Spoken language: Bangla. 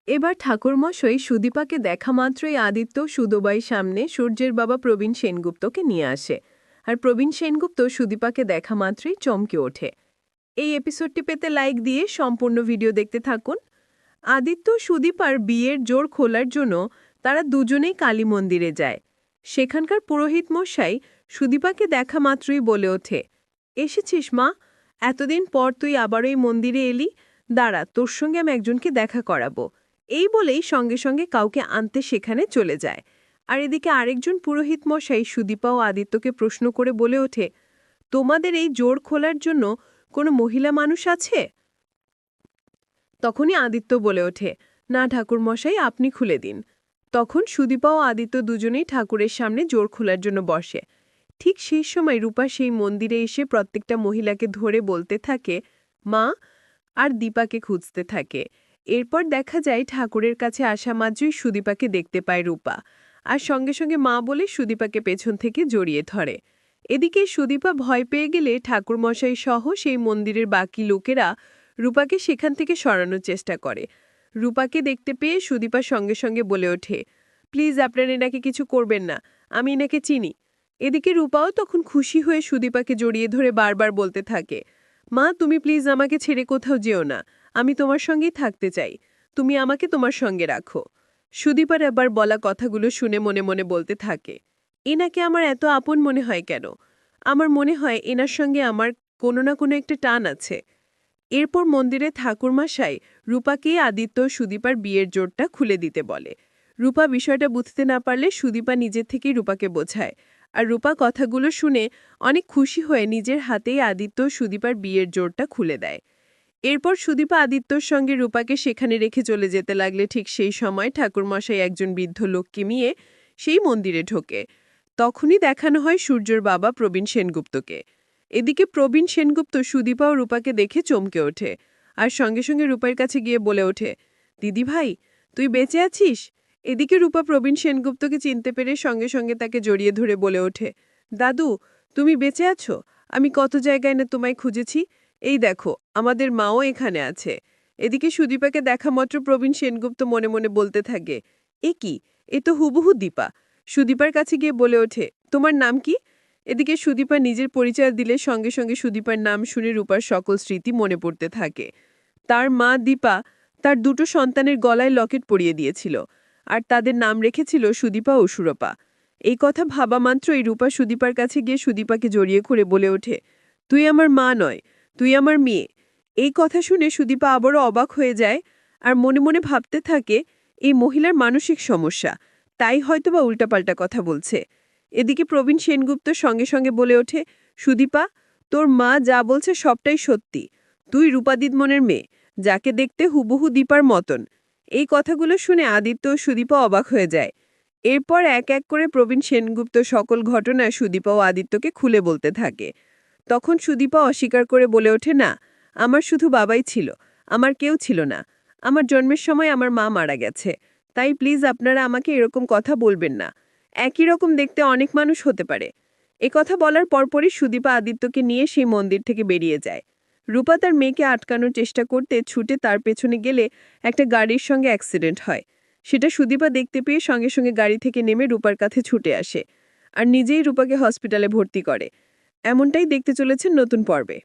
এবার ঠাকুরমশাই সুদীপাকে দেখা মাত্রই আদিত্য সুদোবাই সামনে সূর্যের বাবা প্রবীণ সেনগুপ্তকে নিয়ে আসে। আর প্রবীণ সেনগুপ্ত সুদীপাকে দেখা মাত্রই চমকে ওঠে। এই এপিসোডটি পেতে লাইক দিয়ে সম্পূর্ণ ভিডিও দেখতে থাকুন। আদিত্য সুদীপার বিয়ের জোর খোলার জন্য তারা দুজনেই কালী মন্দিরে যায়। সেখানকার পুরোহিত মশাই সুদীপাকে দেখা মাত্রই বলে ওঠে, এসেছিস মা, এতদিন পর তুই আবারও এই মন্দিরে এলি, দাঁড়া, তোর সঙ্গে আমি একজনকে দেখা করাবো। এই বলেই সঙ্গে সঙ্গে কাউকে আনতে সেখানে চলে যায়। আর এদিকে আরেকজন পুরোহিত মশাই সুদীপা ও আদিত্যকে প্রশ্ন করে বলে ওঠে, তোমাদের এই জোর খোলার জন্য কোনো মহিলা মানুষ আছে? তখনই আদিত্য বলে ওঠে, না ঠাকুরমশাই, আপনি খুলে দিন। তখন সুদীপা ও আদিত্য দুজনেই ঠাকুরের সামনে জোর খোলার জন্য বসে। ঠিক সেই সময় রূপা সেই মন্দিরে এসে প্রত্যেকটা মহিলাকে ধরে বলতে থাকে, মা, আর দীপাকে খুঁজতে থাকে। এরপর দেখা যায় ঠাকুরের কাছে আসা মাত্রই সুদীপাকে দেখতে পায় রূপা, আর সঙ্গে সঙ্গে মা বলে সুদীপাকে পেছন থেকে জড়িয়ে ধরে। এদিকে সুদীপা ভয় পেয়ে গেলে ঠাকুরমশাই সহ সেই মন্দিরের বাকি লোকেরা রূপাকে সেখান থেকে সরানোর চেষ্টা করে। রূপাকে দেখতে পেয়ে সুদীপা সঙ্গে সঙ্গে বলে ওঠে, প্লিজ আপনারা এনাকে কিছু করবেন না, আমি এনাকে চিনি। এদিকে রূপাও তখন খুশি হয়ে সুদীপাকে জড়িয়ে ধরে বারবার বলতে থাকে, মা, তুমি প্লিজ আমাকে ছেড়ে কোথাও যেও না, আমি তোমার সঙ্গেই থাকতে চাই, তুমি আমাকে তোমার সঙ্গে রাখো। সুদীপার এবার বলা কথাগুলো শুনে মনে মনে বলতে থাকে, এনাকে আমার এত আপন মনে হয় কেন? আমার মনে হয় এনার সঙ্গে আমার কোনো না কোনো একটা টান আছে। এরপর মন্দিরে ঠাকুরমশাই রূপাকে আদিত্য সুদীপার বিয়ের জোরটা খুলে দিতে বলে। রূপা বিষয়টা বুঝতে না পারলে সুদীপা নিজের থেকেই রূপাকে বোঝায়। আর রূপা কথাগুলো শুনে অনেক খুশি হয়ে নিজের হাতেই আদিত্য সুদীপার বিয়ের জোরটা খুলে দেয়। এরপর সুদীপা আদিত্যর সঙ্গে রূপাকে সেখানে রেখে চলে যেতে লাগলে ঠিক সেই সময় ঠাকুরমশাই একজন বৃদ্ধ লোককে নিয়ে সেই মন্দিরে ঢোকে। তখনই দেখানো হয় সূর্যর বাবা প্রবীণ সেনগুপ্তকে। এদিকে প্রবীণ সেনগুপ্ত সুদীপা ও রূপাকে দেখে চমকে ওঠে, আর সঙ্গে সঙ্গে রূপার কাছে গিয়ে বলে ওঠে, দিদি ভাই, তুই বেঁচে আছিস? এদিকে রূপা প্রবীণ সেনগুপ্তকে চিনতে পেরে সঙ্গে সঙ্গে তাকে জড়িয়ে ধরে বলে ওঠে, দাদু, তুমি বেঁচে আছো? আমি কত জায়গায় না তোমায় খুঁজেছি, এই দেখো, আমাদের মাও এখানে আছে। এদিকে সুদীপাকে দেখা মাত্র প্রবীণ সেনগুপ্ত মনে মনে বলতে থাকে, এ কি, এ তো হুবহু দীপা। সুদীপার কাছে গিয়ে বলে ওঠে, তোমার নাম কি? এদিকে সুদীপা নিজের পরিচয় দিলে সঙ্গে সঙ্গে সুদীপার নাম শুনে রূপার সকল স্মৃতি মনে পড়তে থাকে। তার মা দীপা তার দুটো সন্তানের গলায় লকেট পরিয়ে দিয়েছিল, আর তাদের নাম রেখেছিল সুদীপা ও সুরপা। এই কথা ভাবা মাত্রই রূপা সুদীপার কাছে গিয়ে সুদীপাকে জড়িয়ে করে বলে ওঠে, তুই আমার মা নয়, তুই আমার মেয়ে। এই কথা শুনে সুদীপা আবারও অবাক হয়ে যায়, আর মনে মনে ভাবতে থাকে, এই মহিলার মানসিক সমস্যা, তাই হয়তোবা উল্টাপাল্টা কথা বলছে। এদিকে প্রবীণ সেনগুপ্ত সঙ্গে সঙ্গে বলে ওঠে, সুদীপা, তোর মা যা বলছে সবটাই সত্যি। তুই রূপাদিদমনের মেয়ে, যাকে দেখতে হুবহু দীপার মতন। এই কথাগুলো শুনে আদিত্য ও সুদীপা অবাক হয়ে যায়। এরপর এক এক করে প্রবীণ সেনগুপ্ত সকল ঘটনা সুদীপা ও আদিত্যকে খুলে বলতে থাকে। তখন সুদীপা অস্বীকার করে বলে ওঠে, না, আমার শুধু বাবাই ছিল, আমার কেউ ছিল না। আমার জন্মের সময় আমার মা মারা গেছে, তাই প্লিজ আপনারা আমাকে এরকম কথা বলবেন না। একই রকম দেখতে অনেক মানুষ হতে পারে। কথা বলার পরপরই সুদীপা আদিত্যকে নিয়ে সেই মন্দির থেকে বেরিয়ে যায়। রূপা তার মেয়েকে আটকানোর চেষ্টা করতে ছুটে তার পেছনে গেলে একটা গাড়ির সঙ্গে অ্যাক্সিডেন্ট হয়। সেটা সুদীপা দেখতে পেয়ে সঙ্গে সঙ্গে গাড়ি থেকে নেমে রূপার কাছে ছুটে আসে, আর নিজেই রূপাকে হসপিটালে ভর্তি করে। এমনটাই দেখতে চলেছেন নতুন পর্বে।